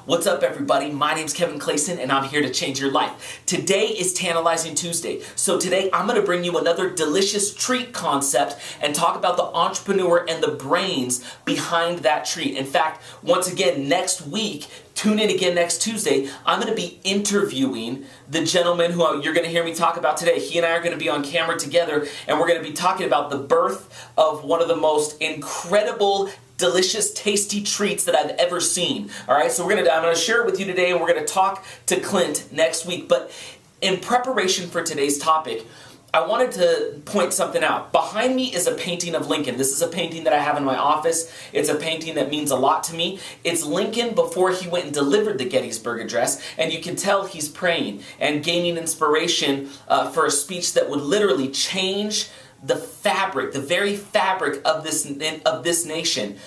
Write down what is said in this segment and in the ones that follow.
What's up, everybody? My name's Kevin Clayson, and I'm here to change your life. Today is Tantalizing Tuesday. So today I'm going to bring you another delicious treat concept and talk about the entrepreneur and the brains behind that treat. In fact, once again, next week, tune in again next Tuesday, I'm going to be interviewing the gentleman who you're going to hear me talk about today. He and I are going to be on camera together, and we're going to be talking about the birth of one of the most incredible, delicious, tasty treats that I've ever seen. All right, so I'm going to share it with you today, and we're going to talk to Clint next week. But in preparation for today's topic, I wanted to point something out. Behind me is a painting of Lincoln. This is a painting that I have in my office. It's a painting that means a lot to me. It's Lincoln before he went and delivered the Gettysburg Address, and you can tell he's praying and gaining inspiration for a speech that would literally change the fabric, the very fabric of this nation,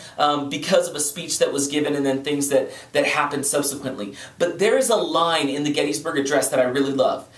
because of a speech that was given and then things that happened subsequently. But there is a line in the Gettysburg Address that I really love.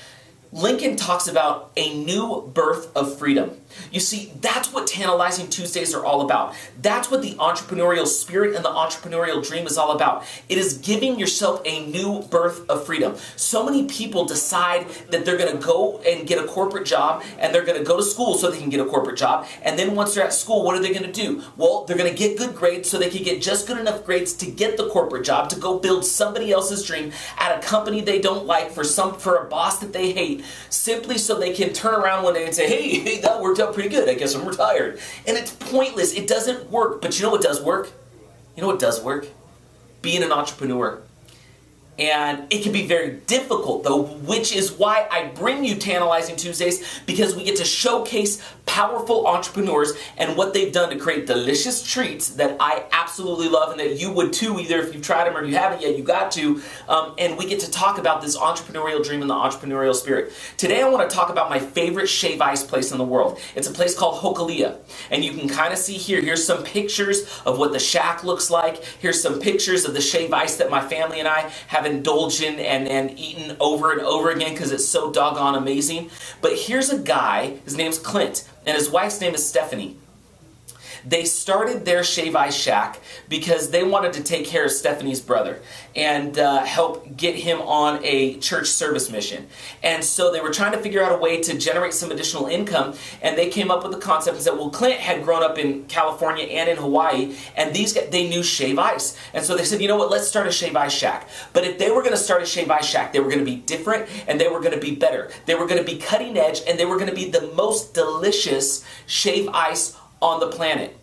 Lincoln talks about a new birth of freedom. You see, that's what Tantalizing Tuesdays are all about. That's what the entrepreneurial spirit and the entrepreneurial dream is all about. It is giving yourself a new birth of freedom. So many people decide that they're going to go and get a corporate job, and they're going to go to school so they can get a corporate job. And then once they're at school, what are they going to do? Well, they're going to get good grades so they can get just good enough grades to get the corporate job, to go build somebody else's dream at a company they don't like, for a boss that they hate, simply so they can turn around one day and say, hey, that worked out pretty good. I guess I'm retired. And it's pointless. It doesn't work. But you know what does work? You know what does work? Being an entrepreneur. And it can be very difficult, though, which is why I bring you Tantalizing Tuesdays, because we get to showcase powerful entrepreneurs and what they've done to create delicious treats that I absolutely love, and that you would too, either if you've tried them or you haven't yet, you got to. And we get to talk about this entrepreneurial dream and the entrepreneurial spirit. Today I want to talk about my favorite shave ice place in the world. It's a place called Hokulia. And you can kind of see here's some pictures of what the shack looks like. Here's some pictures of the shave ice that my family and I have indulged in and eaten over and over again because it's so doggone amazing. But here's a guy, his name's Clint, and his wife's name is Stephanie. They started their Shave Ice Shack because they wanted to take care of Stephanie's brother and help get him on a church service mission. And so they were trying to figure out a way to generate some additional income, and they came up with the concept and said, well, Clint had grown up in California and in Hawaii, and these guys, they knew shave ice. And so they said, you know what, let's start a Shave Ice Shack. But if they were going to start a Shave Ice Shack, they were going to be different, and they were going to be better. They were going to be cutting edge, and they were going to be the most delicious shave ice on the planet.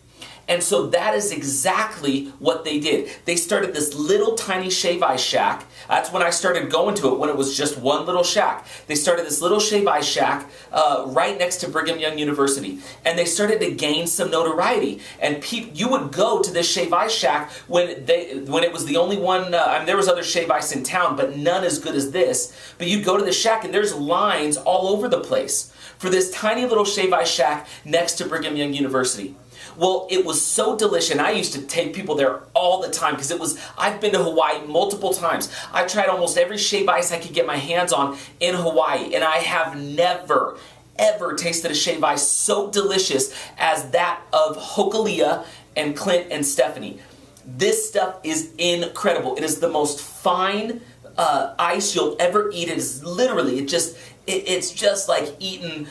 And so that is exactly what they did. They started this little tiny Shave Ice Shack. That's when I started going to it, when it was just one little shack. They started this little Shave Ice Shack right next to Brigham Young University. And they started to gain some notoriety. And you would go to this Shave Ice Shack when it was the only one. There was other Shave Ice in town, but none as good as this. But you'd go to the shack, and there's lines all over the place for this tiny little Shave Ice Shack next to Brigham Young University. Well, it was so delicious, and I used to take people there all the time because I've been to Hawaii multiple times. I've tried almost every shave ice I could get my hands on in Hawaii, and I have never, ever tasted a shave ice so delicious as that of Hokulia and Clint and Stephanie. This stuff is incredible. It is the most fine ice you'll ever eat. It is literally, it's just like eating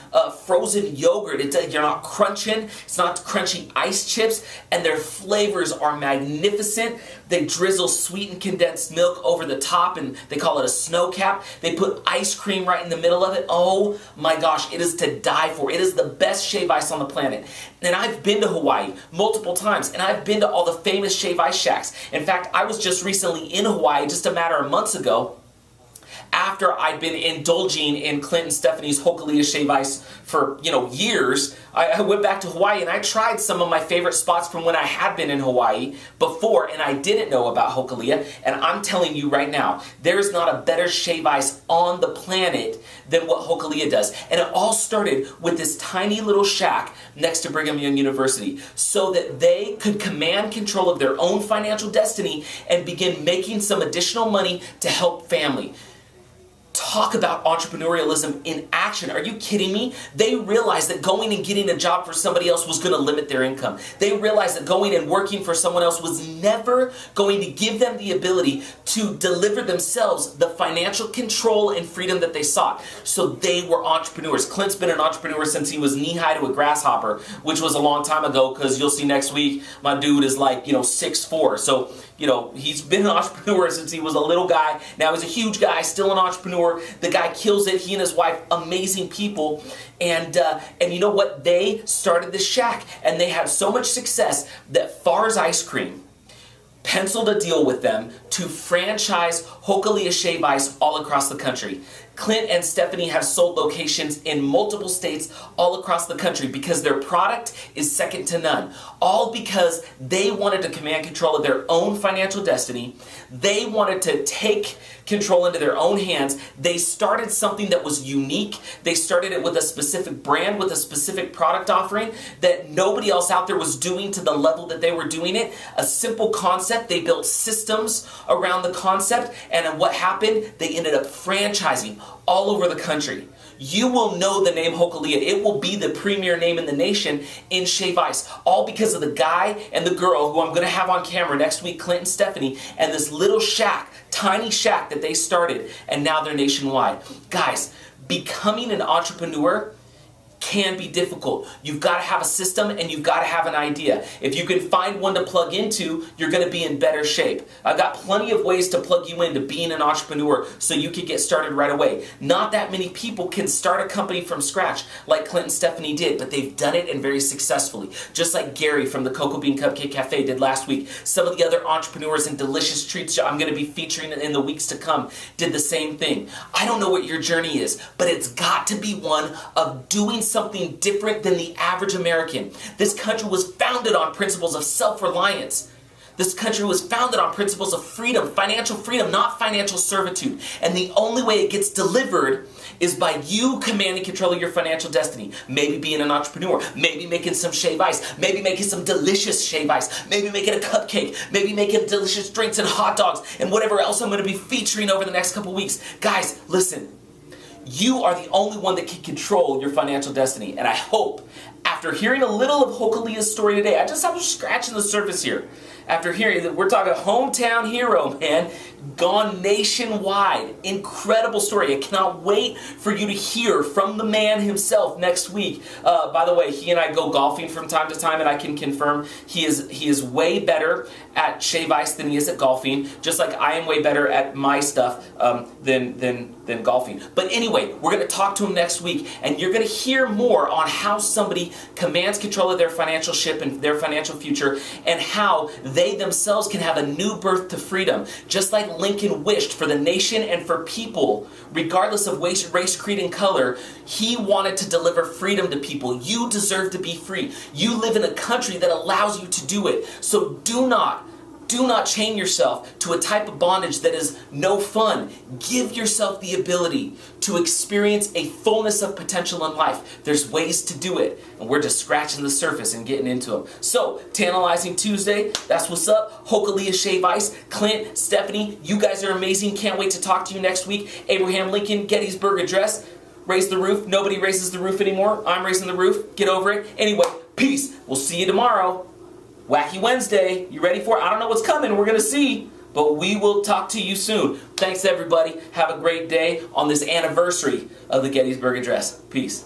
frozen yogurt. You're not crunching. It's not crunchy ice chips, and their flavors are magnificent. They drizzle sweetened condensed milk over the top, and they call it a snow cap. They put ice cream right in the middle of it. Oh my gosh, it is to die for. It is the best shave ice on the planet. And I've been to Hawaii multiple times, and I've been to all the famous Shave Ice Shacks. In fact, I was just recently in Hawaii just a matter of months ago, after I'd been indulging in Clint and Stephanie's Hokulia Shave Ice for, years. I went back to Hawaii, and I tried some of my favorite spots from when I had been in Hawaii before, and I didn't know about Hokulia. And I'm telling you right now, there is not a better shave ice on the planet than what Hokulia does. And it all started with this tiny little shack next to Brigham Young University, so that they could command control of their own financial destiny and begin making some additional money to help family. Talk about entrepreneurialism in action. Are you kidding me? They realized that going and getting a job for somebody else was going to limit their income. They realized that going and working for someone else was never going to give them the ability to deliver themselves the financial control and freedom that they sought. So they were entrepreneurs. Clint's been an entrepreneur since he was knee-high to a grasshopper, which was a long time ago, because you'll see next week, my dude is like, 6'4". So, he's been an entrepreneur since he was a little guy. Now he's a huge guy, still an entrepreneur. The guy kills it. He and his wife, amazing people. And you know what? They started this shack, and they had so much success that Far's Ice Cream penciled a deal with them to franchise Hokulia Shave Ice all across the country. Clint and Stephanie have sold locations in multiple states all across the country because their product is second to none. All because they wanted to command control of their own financial destiny. They wanted to take control into their own hands. They started something that was unique. They started it with a specific brand, with a specific product offering that nobody else out there was doing to the level that they were doing it. A simple concept. They built systems around the concept, and what happened? They ended up franchising all over the country. You will know the name Hokulia. It will be the premier name in the nation in shave ice. All because of the guy and the girl who I'm going to have on camera next week, Clint and Stephanie, and this little shack, tiny shack that they started, and now they're nationwide. Guys, becoming an entrepreneur can be difficult. You've got to have a system, and you've got to have an idea. If you can find one to plug into, you're going to be in better shape. I've got plenty of ways to plug you into being an entrepreneur so you can get started right away. Not that many people can start a company from scratch like Clint and Stephanie did, but they've done it, and very successfully. Just like Gary from the Cocoa Bean Cupcake Cafe did last week. Some of the other entrepreneurs and delicious treats I'm going to be featuring in the weeks to come did the same thing. I don't know what your journey is, but it's got to be one of doing something different than the average American. This country was founded on principles of self-reliance. This country was founded on principles of freedom, financial freedom, not financial servitude. And the only way it gets delivered is by you commanding control of your financial destiny. Maybe being an entrepreneur, maybe making some shave ice, maybe making some delicious shave ice, maybe making a cupcake, maybe making delicious drinks and hot dogs, and whatever else I'm going to be featuring over the next couple weeks. Guys, listen. You are the only one that can control your financial destiny. And I hope, after hearing a little of Hokulia's story today, I'm just scratching the surface here. After hearing that, we're talking hometown hero, man, gone nationwide. Incredible story. I cannot wait for you to hear from the man himself next week. By the way, he and I go golfing from time to time, and I can confirm he is way better at shave ice than he is at golfing, just like I am way better at my stuff than golfing. But anyway, we're going to talk to him next week, and you're going to hear more on how somebody commands control of their financial ship and their financial future, and how they themselves can have a new birth to freedom. Just like Lincoln wished for the nation and for people, regardless of race, creed, and color, he wanted to deliver freedom to people. You deserve to be free. You live in a country that allows you to do it. So do not chain yourself to a type of bondage that is no fun. Give yourself the ability to experience a fullness of potential in life. There's ways to do it, and we're just scratching the surface and getting into them. So, Tantalizing Tuesday, that's what's up. Hokulia Shave Ice, Clint, Stephanie, you guys are amazing. Can't wait to talk to you next week. Abraham Lincoln, Gettysburg Address. Raise the roof. Nobody raises the roof anymore. I'm raising the roof. Get over it. Anyway, peace. We'll see you tomorrow. Wacky Wednesday. You ready for it? I don't know what's coming. We're going to see. But we will talk to you soon. Thanks, everybody. Have a great day on this anniversary of the Gettysburg Address. Peace.